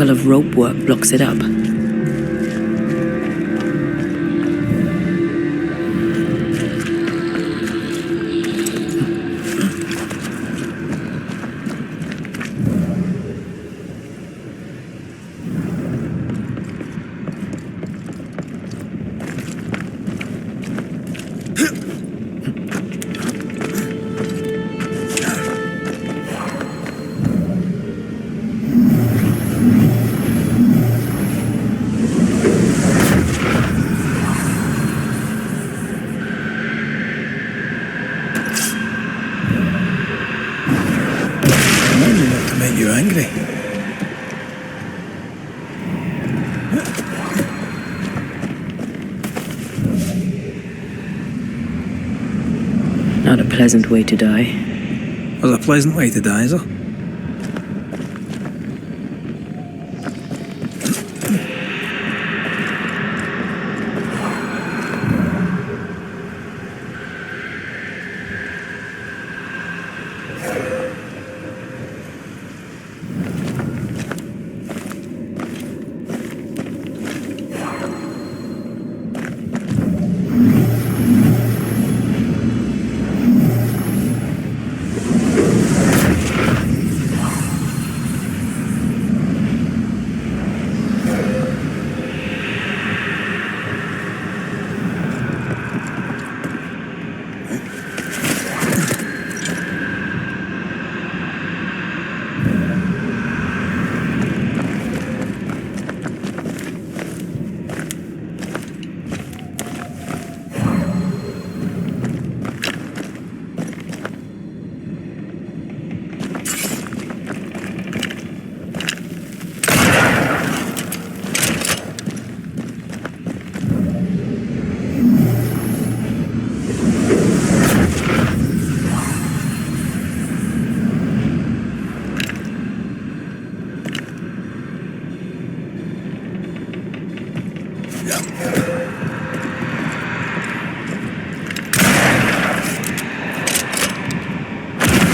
tangle of rope work blocks it up. Not a pleasant way to die. Was a pleasant way to die, is it?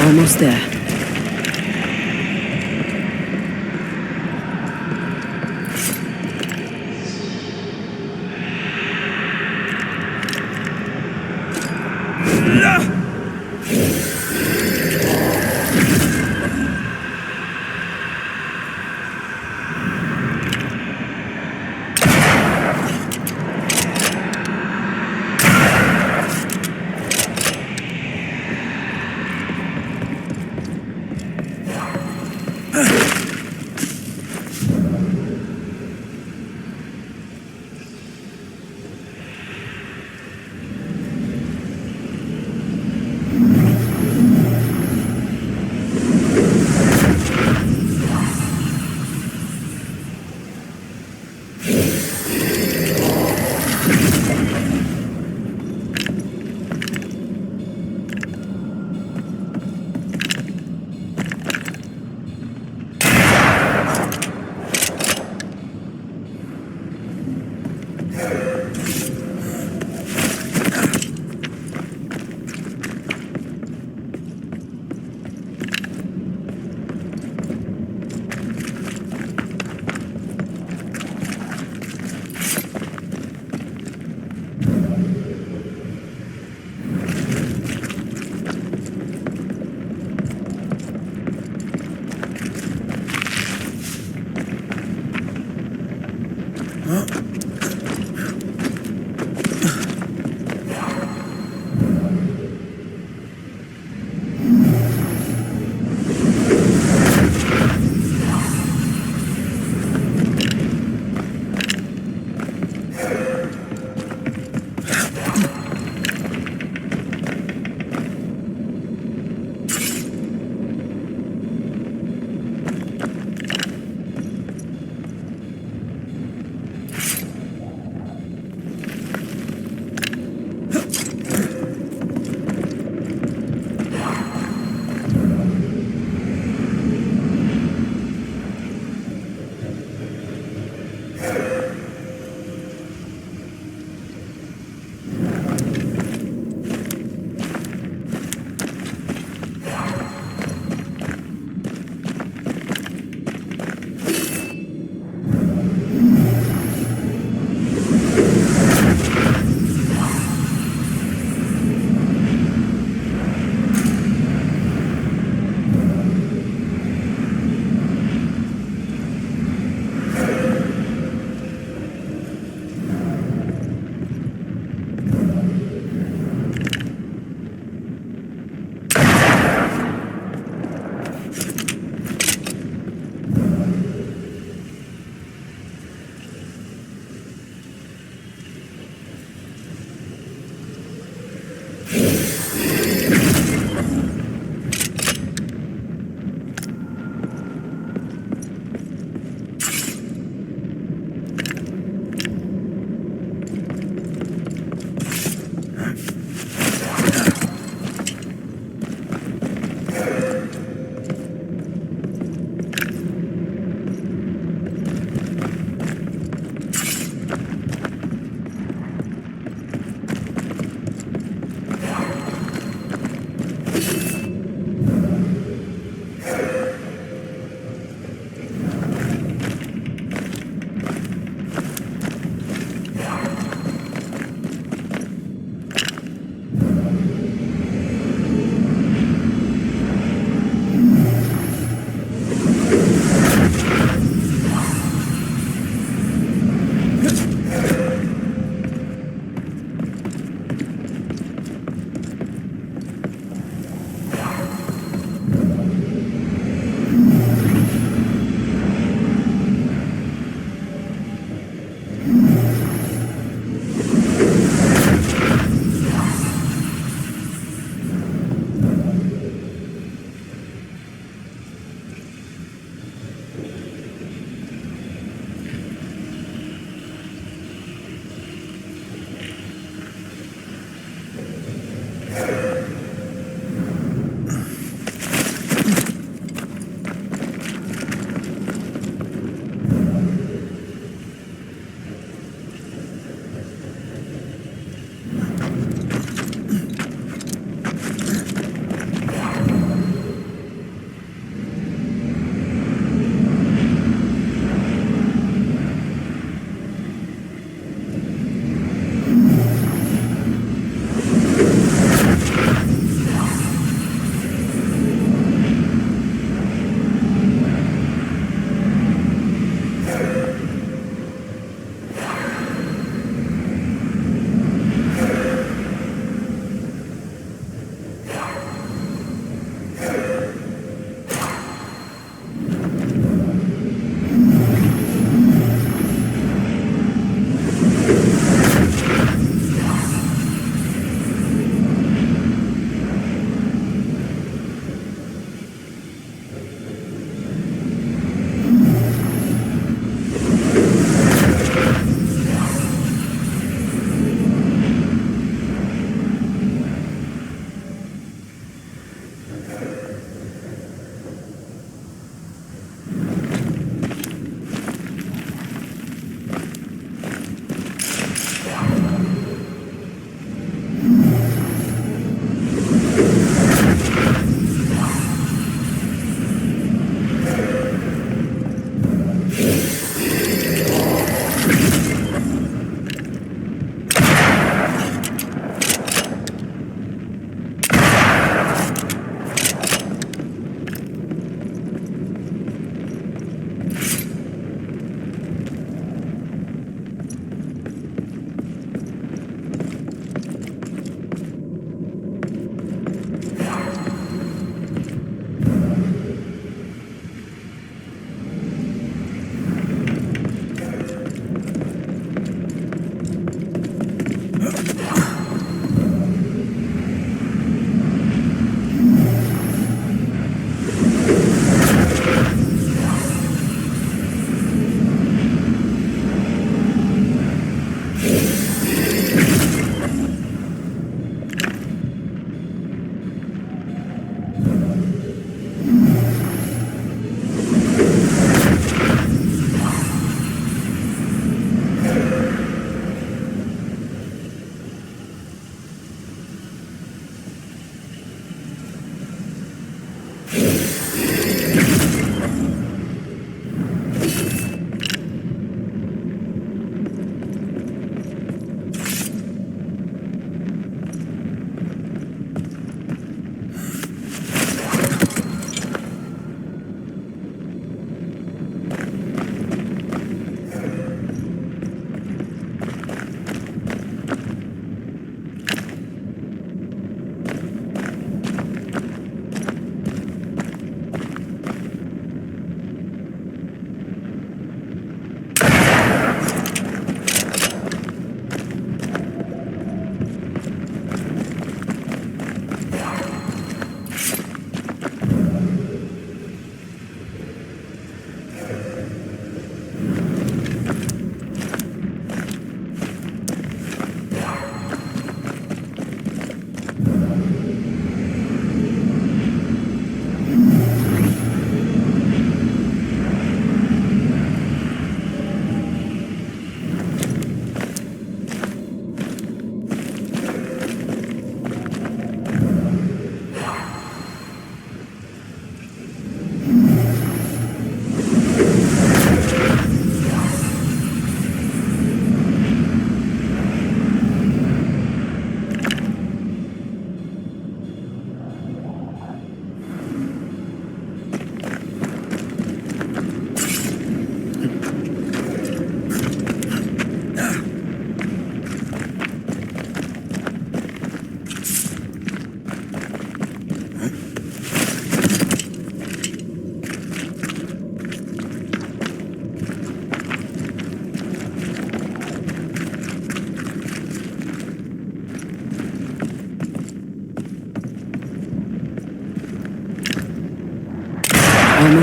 Almost there.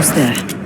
Almost there.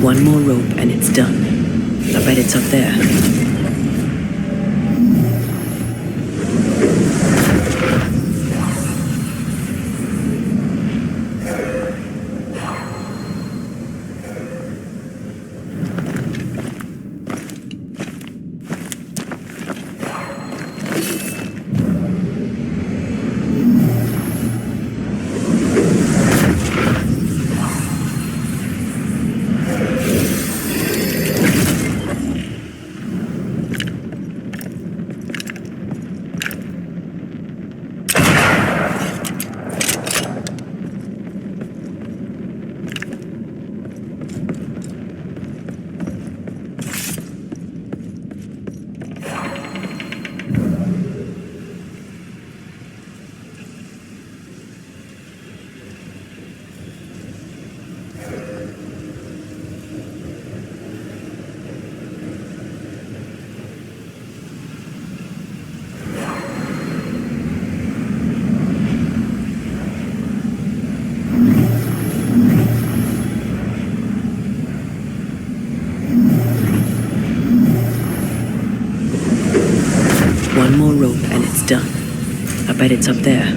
One more rope and it's done. I bet it's up there. One more rope and it's done. I bet it's up there.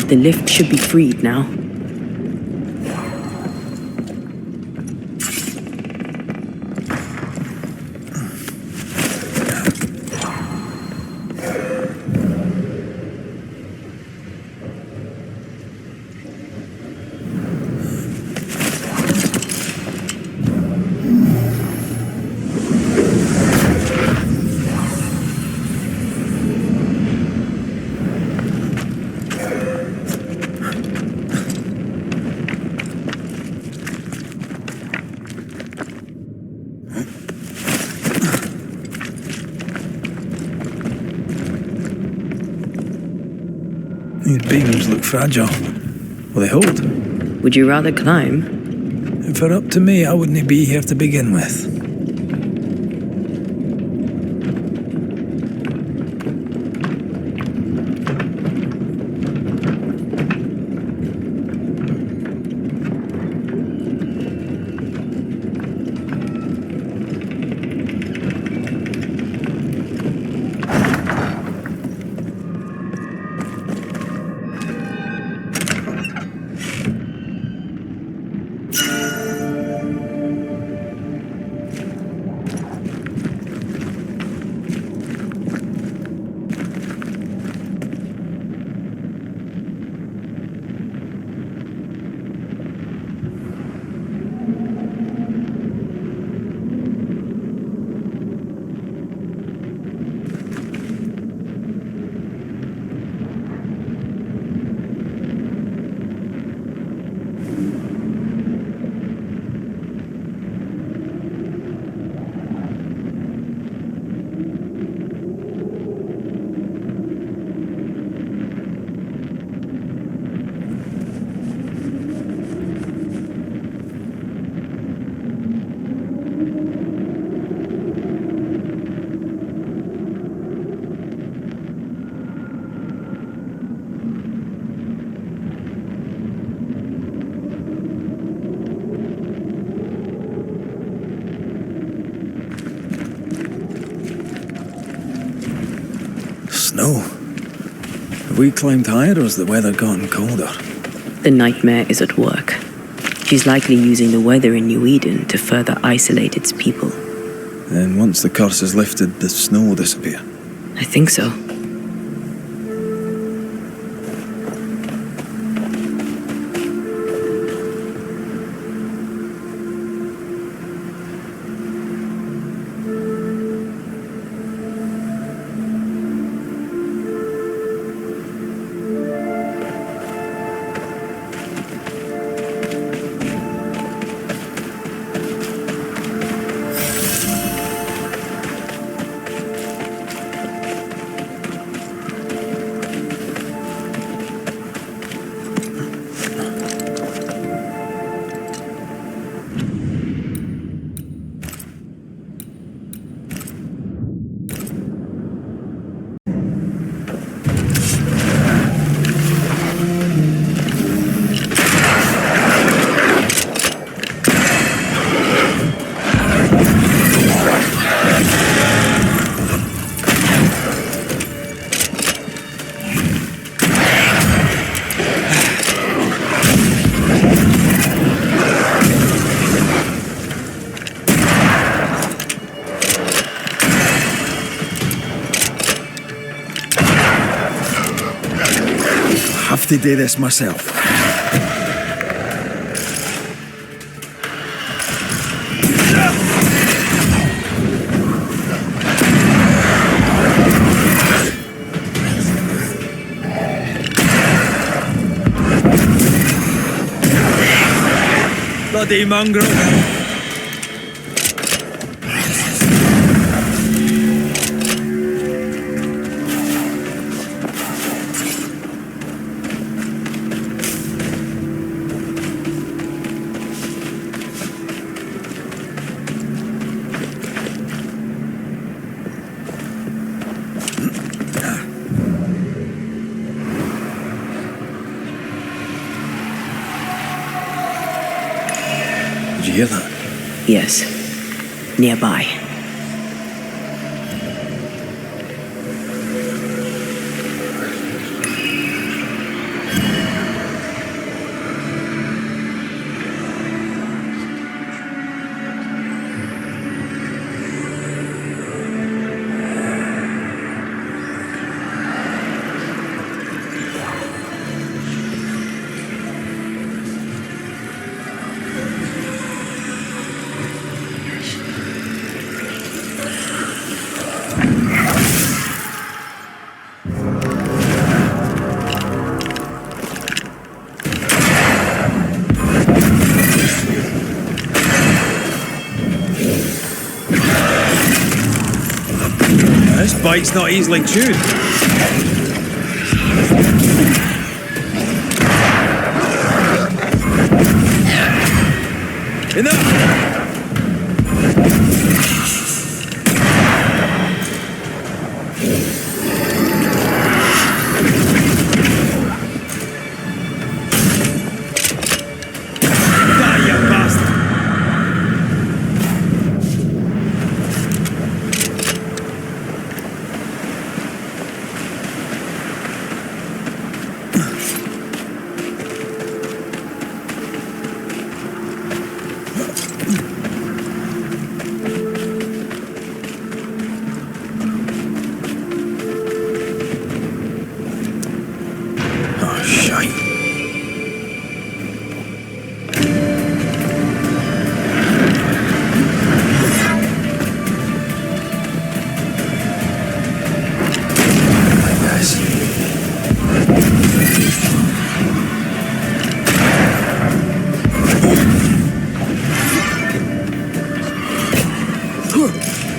The lift should be freed now. These beams look fragile. Will they hold? Would you rather climb? If it were up to me, I wouldn't be here to begin with. know. Have we climbed higher or has the weather gotten colder? The nightmare is at work. She's likely using the weather in New Eden to further isolate its people. Then once the curse is lifted, the snow will disappear. I think so. To do this myself. Bloody mongrel. Did you hear that? Yes. Nearby. This bike's not easily chewed. Enough!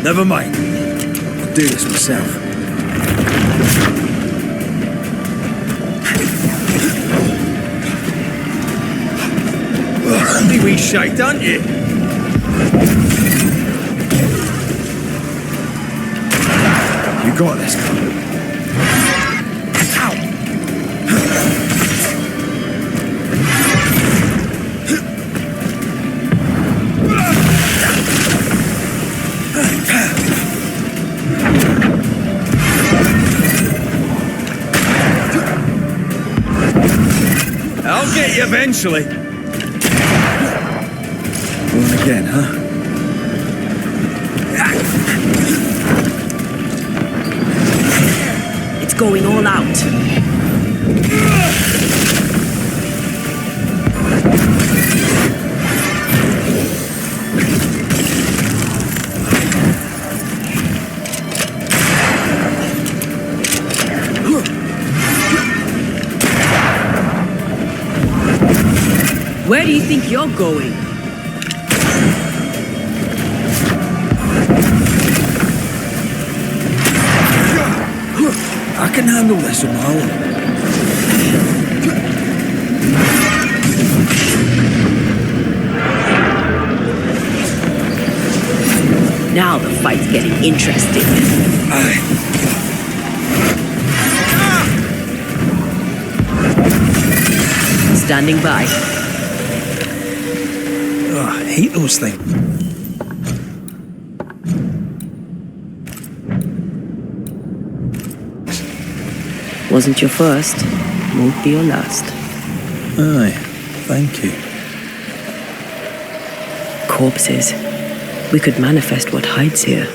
Never mind. I'll do this myself. Bloody wee shite, aren't you? You got this. I'll get you eventually. Going again, huh? It's going all out. Where do you think you're going? I can handle this on my own. Now the fight's getting interesting. Aye. Standing by. Oh, I hate those things. Wasn't your first, won't be your last. Aye, thank you. Corpses. We could manifest what hides here.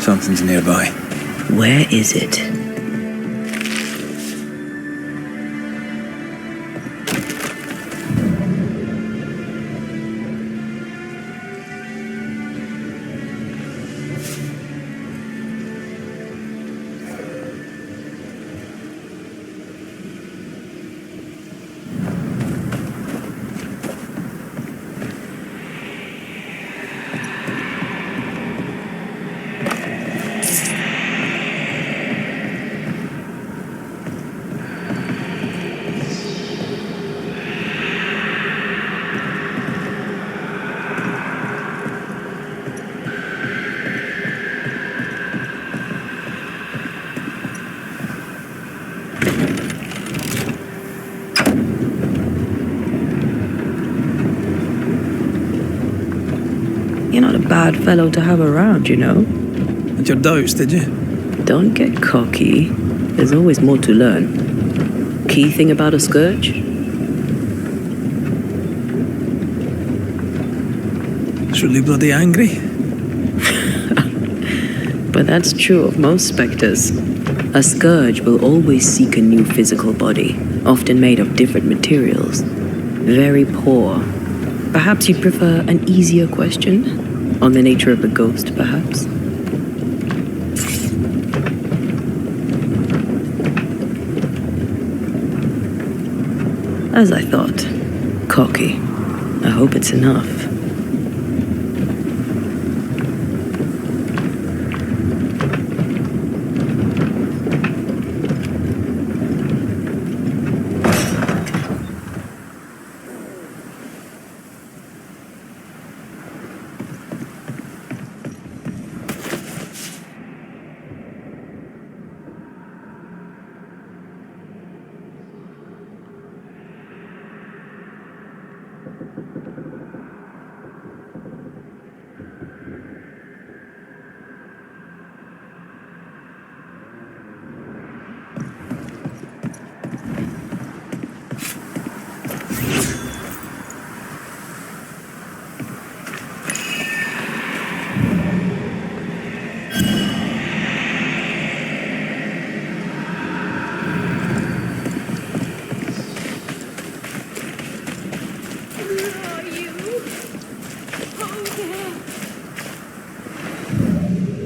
Something's nearby. Where is it? You're not a bad fellow to have around, you know. Had your doubts, did you? Don't get cocky. There's always more to learn. Key thing about a scourge? It's really bloody angry. But that's true of most specters. A scourge will always seek a new physical body, often made of different materials. Very poor. Perhaps you'd prefer an easier question? On the nature of a ghost, perhaps? As I thought. Cocky. I hope it's enough.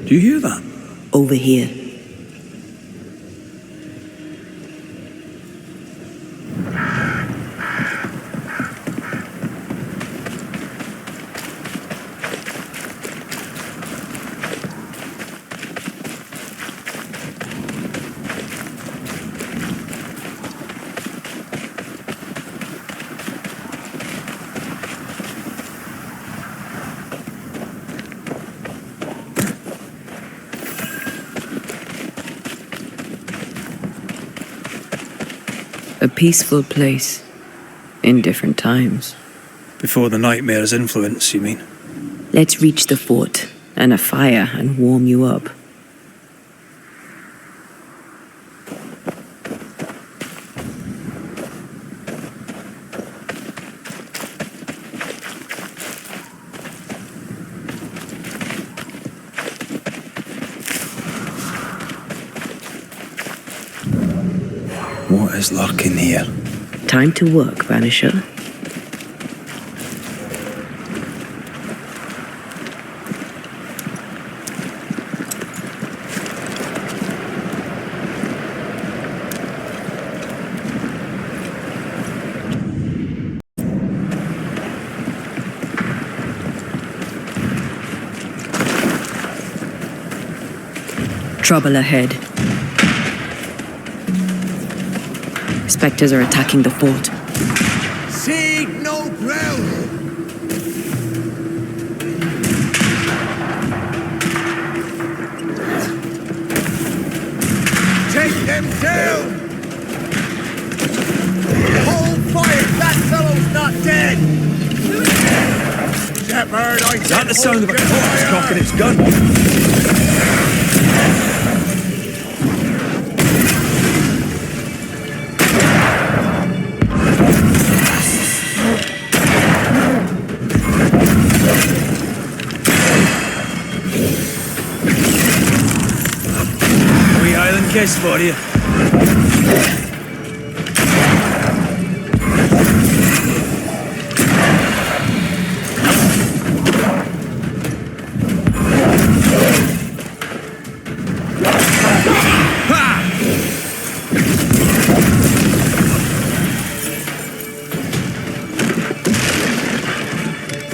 Do you hear that? Over here. A peaceful place. In different times. Before the nightmare's influence, you mean? Let's reach the fort and a fire and warm you up. What is lurking here? Time to work, Banisher. Trouble ahead. Spectres are attacking the fort. Seek no ground! Take them down! Hold fire! That fellow's not dead! Shepherd, I Is that the sound of a corpse cocking its gun? Kiss for you.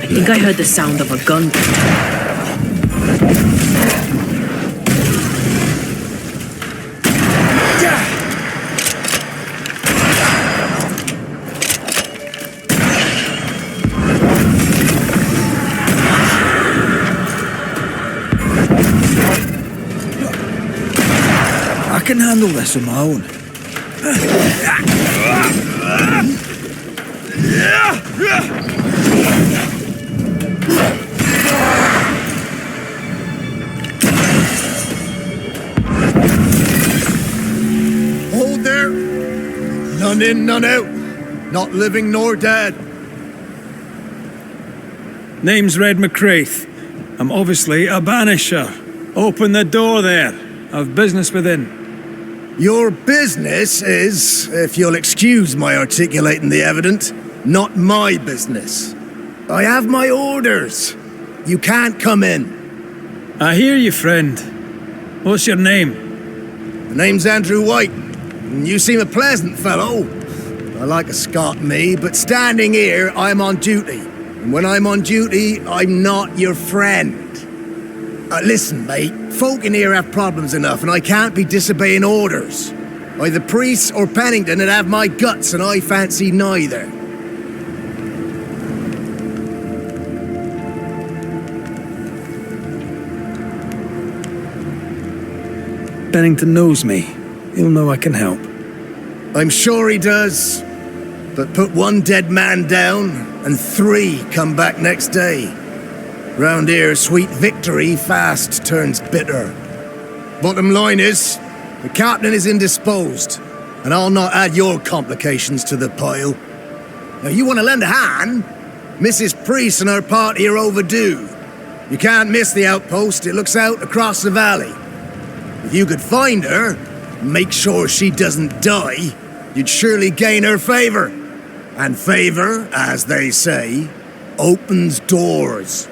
I think I heard the sound of a gun. I can handle this on my own. Hold there! None in, none out. Not living nor dead. Name's Red McCraith. I'm obviously a banisher. Open the door there. I've business within. Your business is, if you'll excuse my articulating the evident, not my business. I have my orders. You can't come in. I hear you, friend. What's your name? The name's Andrew White. And you seem a pleasant fellow. I like a Scot, me, but standing here, I'm on duty. And when I'm on duty, I'm not your friend. Listen, mate, folk in here have problems enough, and I can't be disobeying orders. Either priests or Pennington would have my guts, and I fancy neither. Bennington knows me. He'll know I can help. I'm sure he does. But put one dead man down, and 3 come back next day. Round here, sweet victory fast turns bitter. Bottom line is, the captain is indisposed, and I'll not add your complications to the pile. Now, you want to lend a hand? Mrs. Priest and her party are overdue. You can't miss the outpost, it looks out across the valley. If you could find her, and make sure she doesn't die, you'd surely gain her favor. And favor, as they say, opens doors.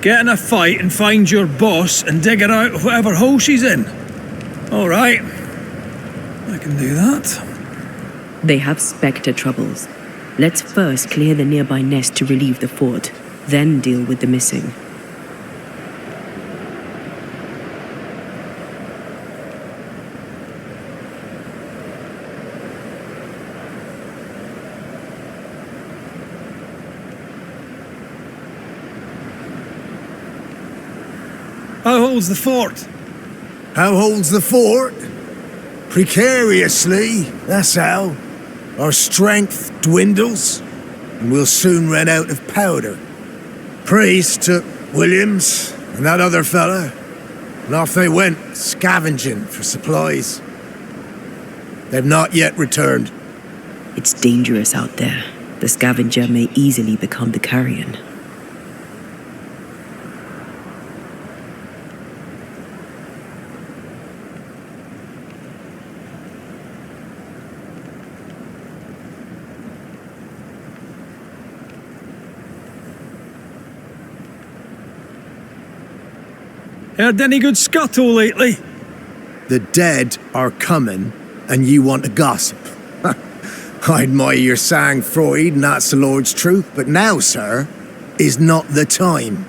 Get in a fight and find your boss and dig her out of whatever hole she's in. All right. I can do that. They have Spectre troubles. Let's first clear the nearby nest to relieve the fort, then deal with the missing. How holds the fort? How holds the fort? Precariously, that's how. Our strength dwindles, and we'll soon run out of powder. Priest took Williams and that other fella, and off they went, scavenging for supplies. They've not yet returned. It's dangerous out there. The scavenger may easily become the carrion. Heard any good scuttle lately? The dead are coming, and you want to gossip. I admire your sang-froid, and that's the Lord's truth, but now, sir, is not the time.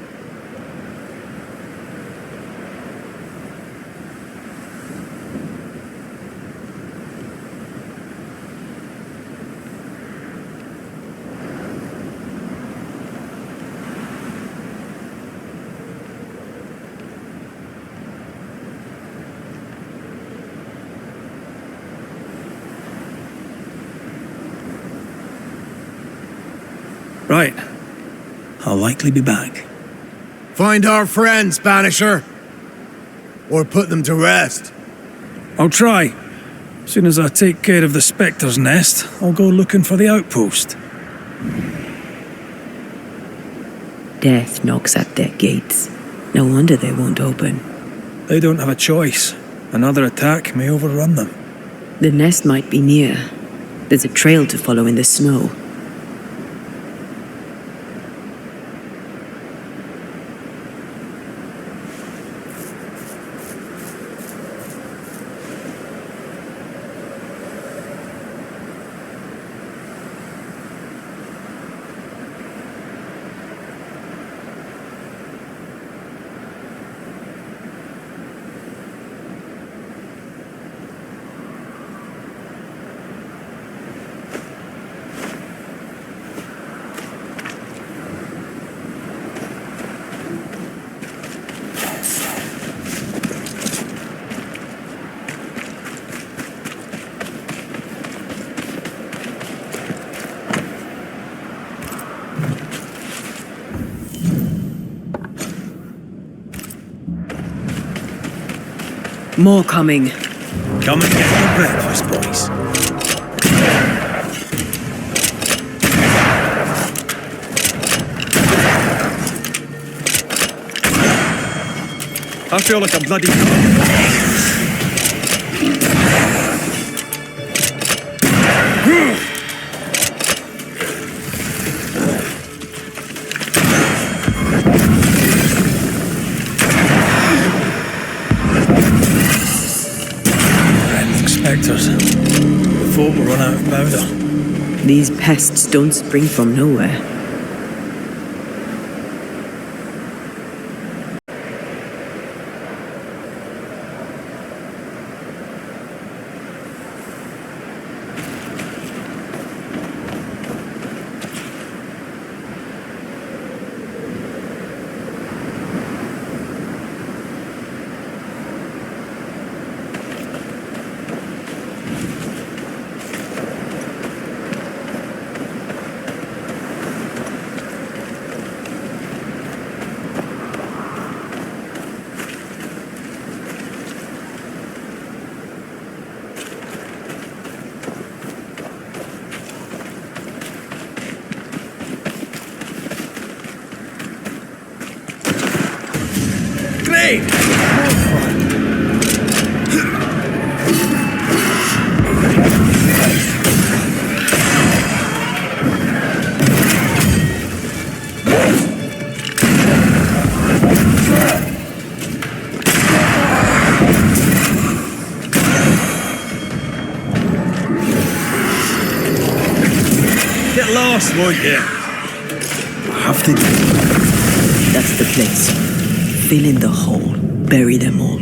Right. I'll likely be back. Find our friends, Banisher. Or put them to rest. I'll try. As soon as I take care of the Spectre's nest, I'll go looking for the outpost. Death knocks at their gates. No wonder they won't open. They don't have a choice. Another attack may overrun them. The nest might be near. There's a trail to follow in the snow. More coming. Come and get your breakfast, boys. I feel like a bloody... Before we run out of powder. These pests don't spring from nowhere. Get lost, won't you? I have to. That's the place. Fill in the hole. Bury them all.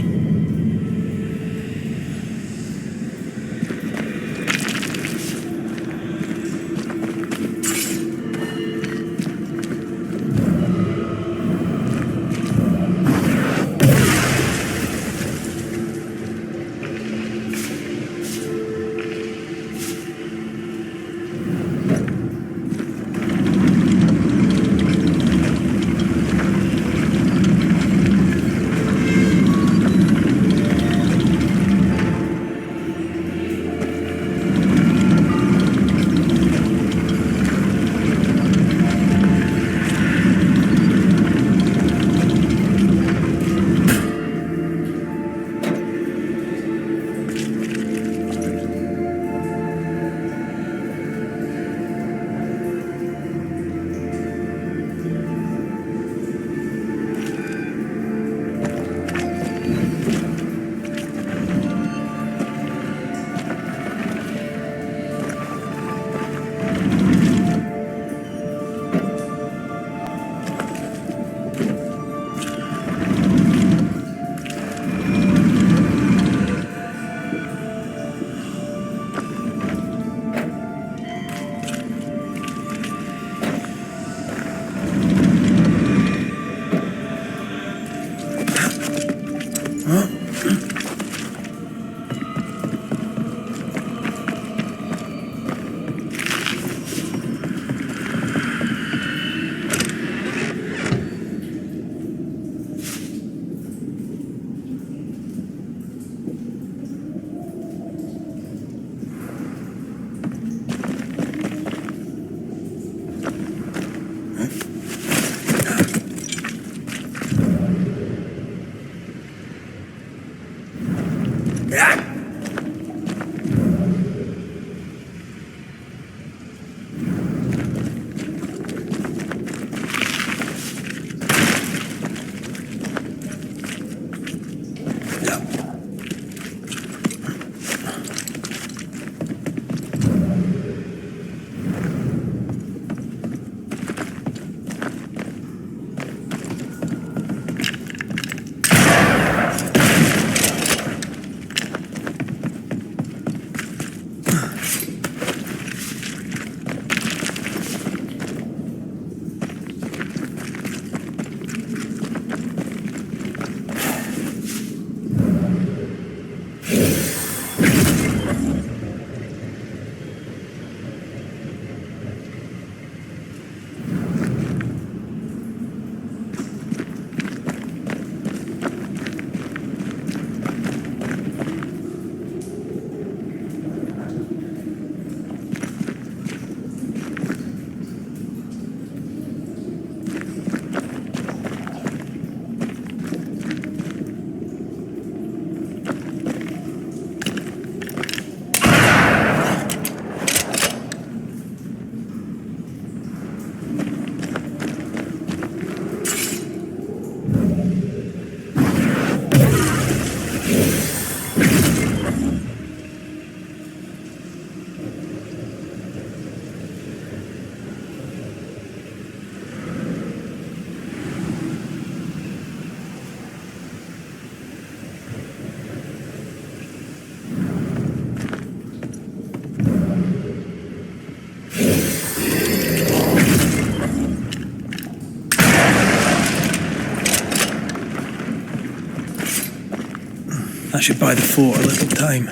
I should buy the fort a little time.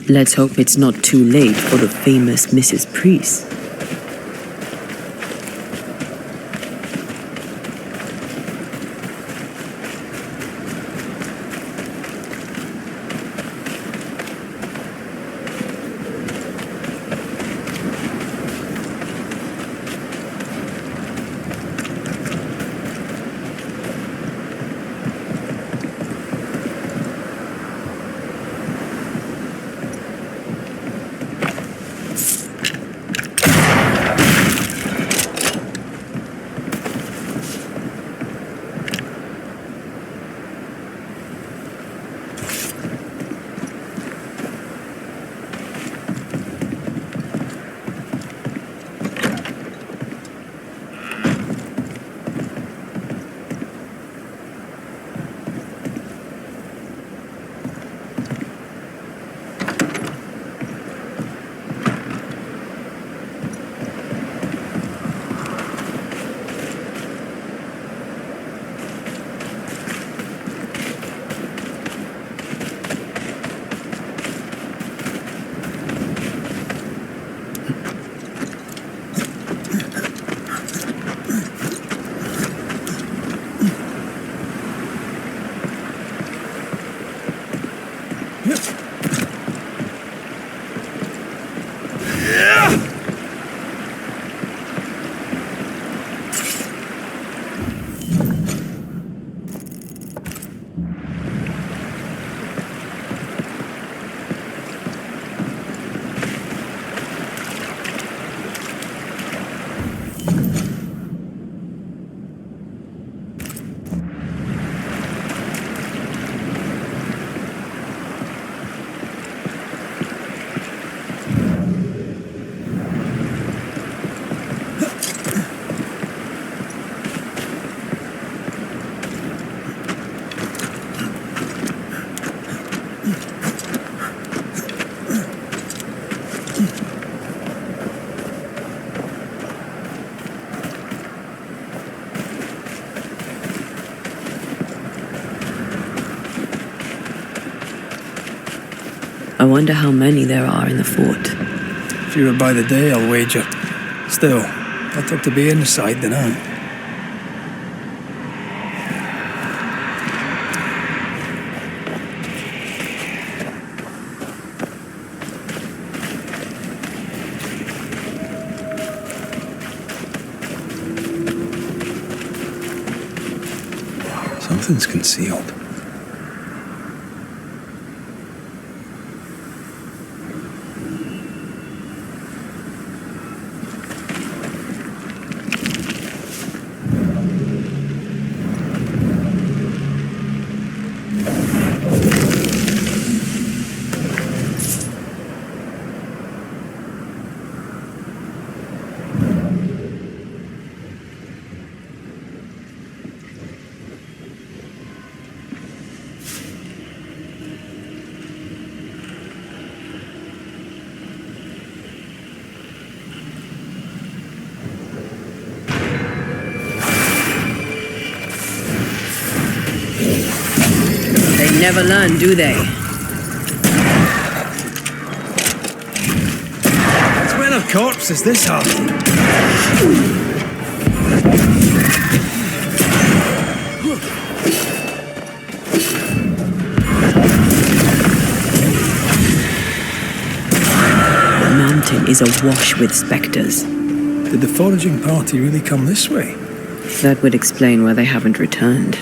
Let's hope it's not too late for the famous Mrs. Priest. I wonder how many there are in the fort. Fewer by the day, I'll wager. Still, better to be inside than out. Something's concealed. never learn, do they? Smell of corpses this hot. The mountain is awash with spectres. Did the foraging party really come this way? That would explain why they haven't returned.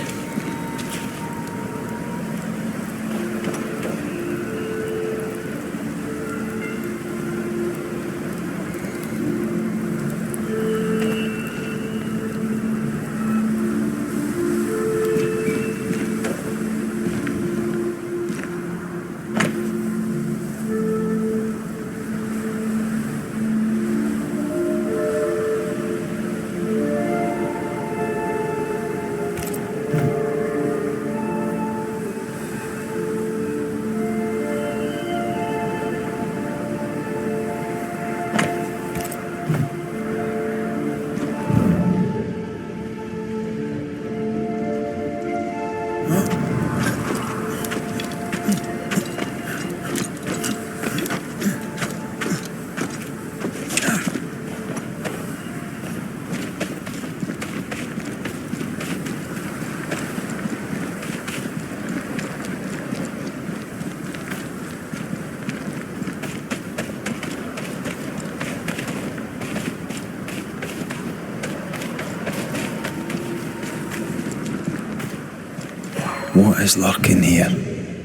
What is lurking here?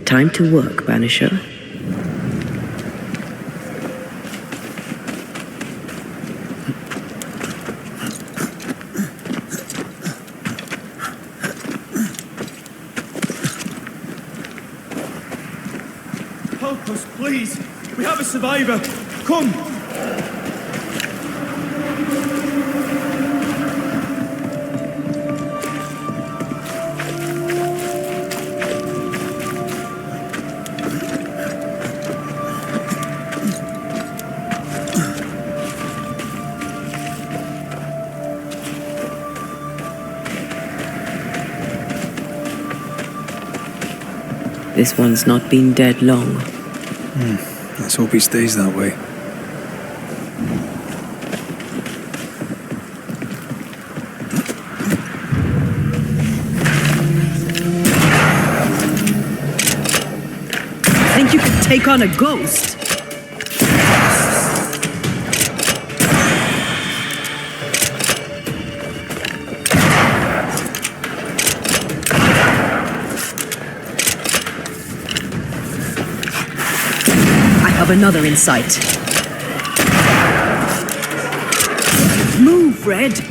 Time to work, Banisher. Help us, please. We have a survivor. Come. This one's not been dead long. Let's hope he stays that way. Think you could take on a ghost? I have another in sight. Move, Red!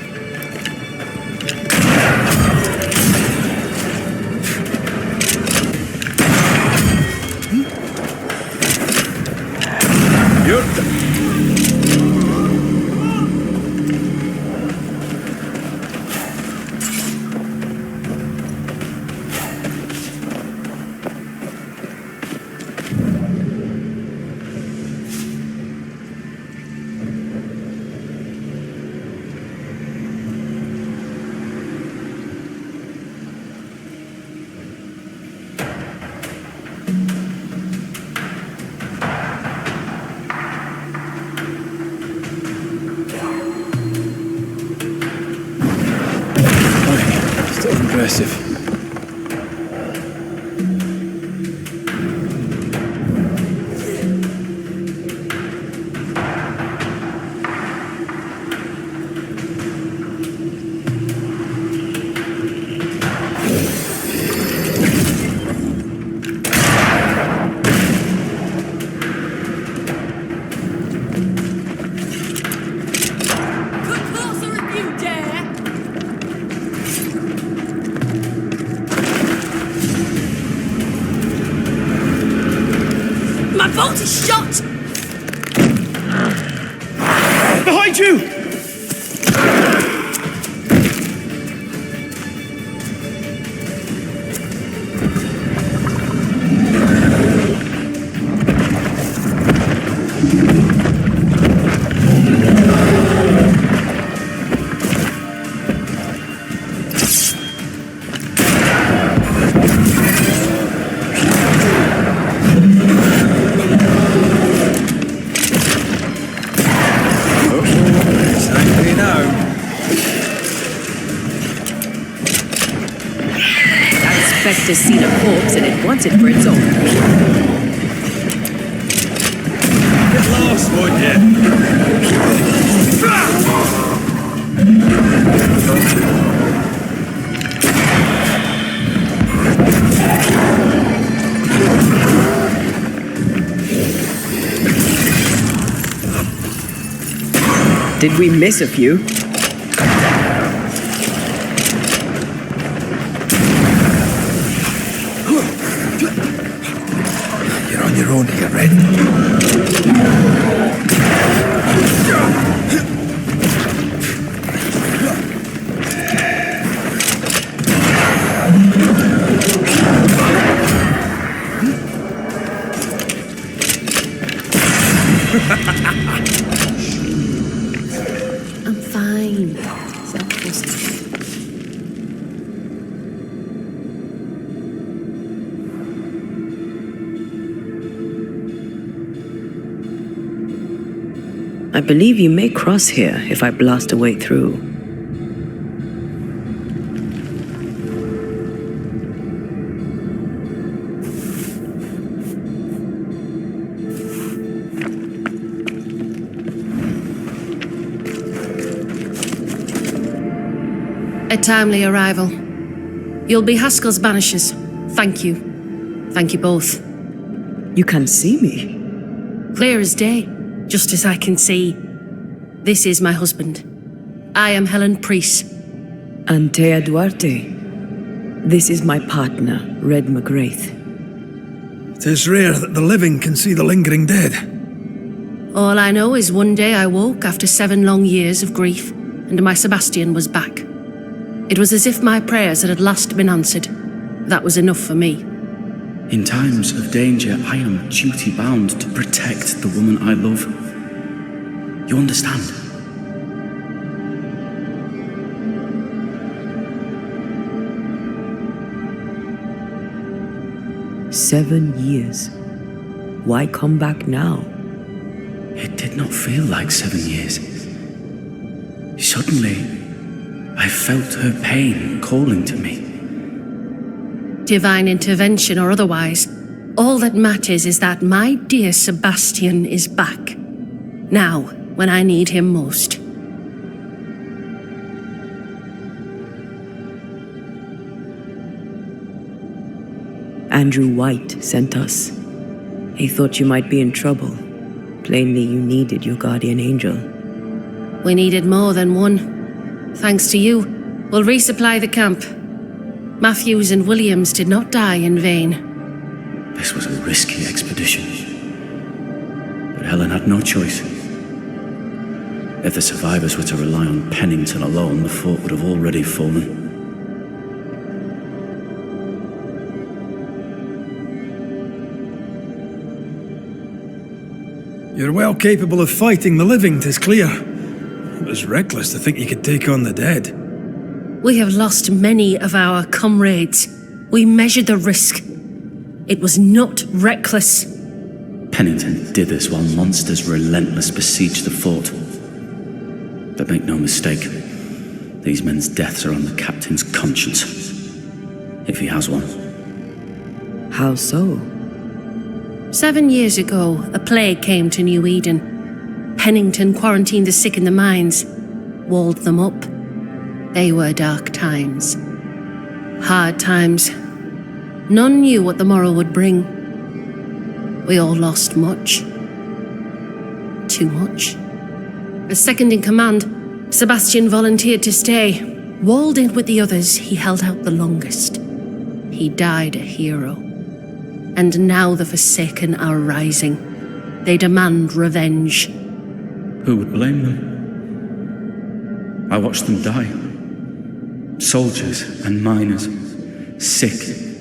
Impressive. Bolt is shot! Behind you! just has seen a corpse and it wants it for its own. Get lost, won't you? Did we miss a few? You're on your own here, Red. I'm fine. Self-positive. I believe you may cross here if I blast a way through. A timely arrival. You'll be Haskell's Banishers. Thank you. Thank you both. You can see me. Clear as day, just as I can see. This is my husband. I am Helen Priest. Antea Duarte. This is my partner, Red McGrath. It is rare that the living can see the lingering dead. All I know is one day I woke after 7 long years of grief, and my Sebastian was back. It was as if my prayers had at last been answered. That was enough for me. In times of danger, I am duty-bound to protect the woman I love. You understand? "7 years. Why come back now?" It did not feel like 7 years. Suddenly, I felt her pain calling to me. Divine intervention or otherwise, all that matters is that my dear Sebastian is back. Now, when I need him most. Andrew White sent us. He thought you might be in trouble. Plainly, you needed your guardian angel. We needed more than one. Thanks to you, we'll resupply the camp. Matthews and Williams did not die in vain. This was a risky expedition. But Helen had no choice. If the survivors were to rely on Pennington alone, the fort would have already fallen. You're well capable of fighting the living, 'tis clear. It was reckless to think you could take on the dead. We have lost many of our comrades. We measured the risk. It was not reckless. Pennington did this while monsters relentlessly besieged the fort. But make no mistake, these men's deaths are on the captain's conscience. If he has one. How so? 7 years ago, a plague came to New Eden. Pennington quarantined the sick in the mines, walled them up. They were dark times. Hard times. None knew what the morrow would bring. We all lost much. Too much. As second in command, Sebastian volunteered to stay. Walled in with the others, he held out the longest. He died a hero. And now the Forsaken are rising. They demand revenge. Who would blame them? I watched them die. Soldiers and miners, sick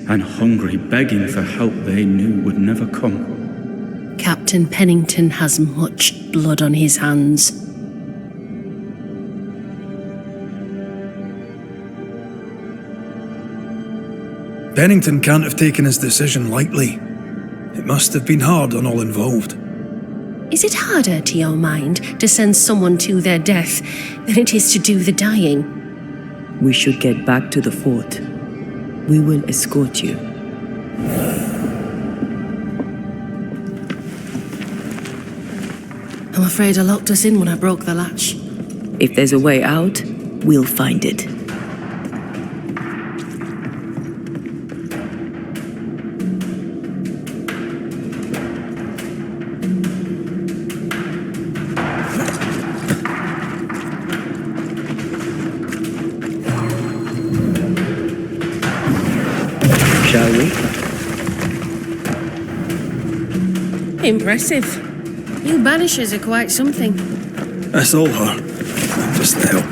and hungry, begging for help they knew would never come. Captain Pennington has much blood on his hands. Pennington can't have taken his decision lightly. It must have been hard on all involved. Is it harder, to your mind, to send someone to their death than it is to do the dying? We should get back to the fort. We will escort you. I'm afraid I locked us in when I broke the latch. If there's a way out, we'll find it. Shall we? Impressive. You Banishers are quite something. That's all her. I'm just the help.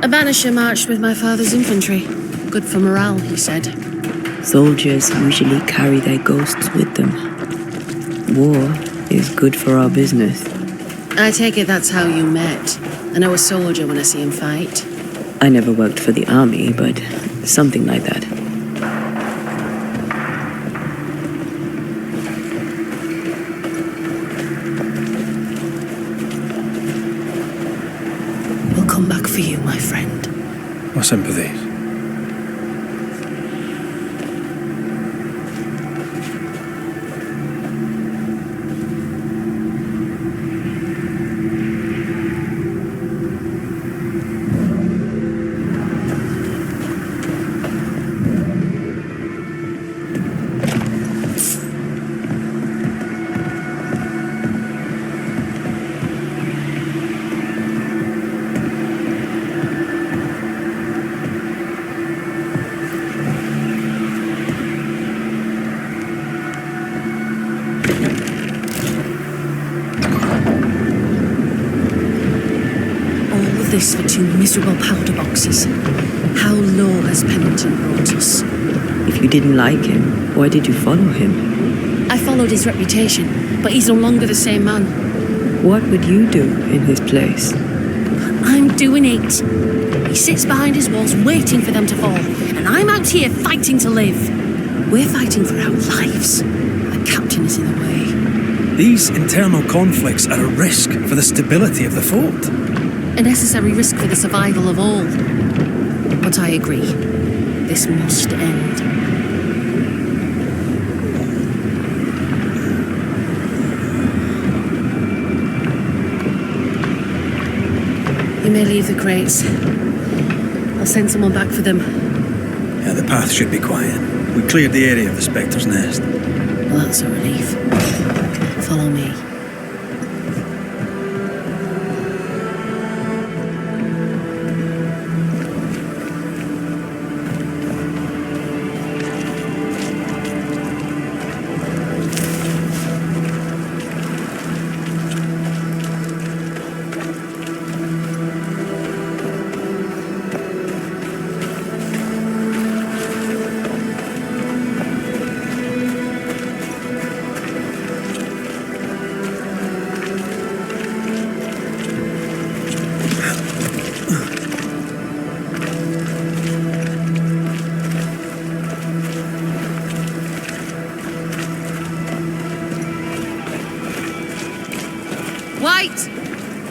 A Banisher marched with my father's infantry. Good for morale, he said. Soldiers usually carry their ghosts with them. War is good for our business. I take it that's how you met. I know a soldier when I see him fight. I never worked for the army, but something like that. We'll come back for you, my friend. My sympathies. This for 2 miserable powder boxes. How low has Pennington brought us? If you didn't like him, why did you follow him? I followed his reputation, but he's no longer the same man. What would you do in his place? I'm doing it. He sits behind his walls waiting for them to fall, and I'm out here fighting to live. We're fighting for our lives. The captain is in the way. These internal conflicts are a risk for the stability of the fort. A necessary risk for the survival of all. But I agree. This must end. You may leave the crates. I'll send someone back for them. Yeah, the path should be quiet. We cleared the area of the Spectre's nest. Well, that's a relief. Follow me. White!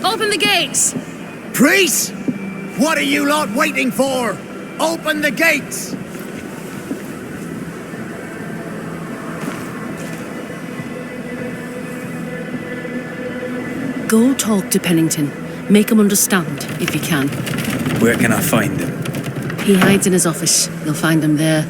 Open the gates! Priest! What are you lot waiting for? Open the gates! Go talk to Pennington. Make him understand, if you can. Where can I find him? He hides in his office. You'll find him there.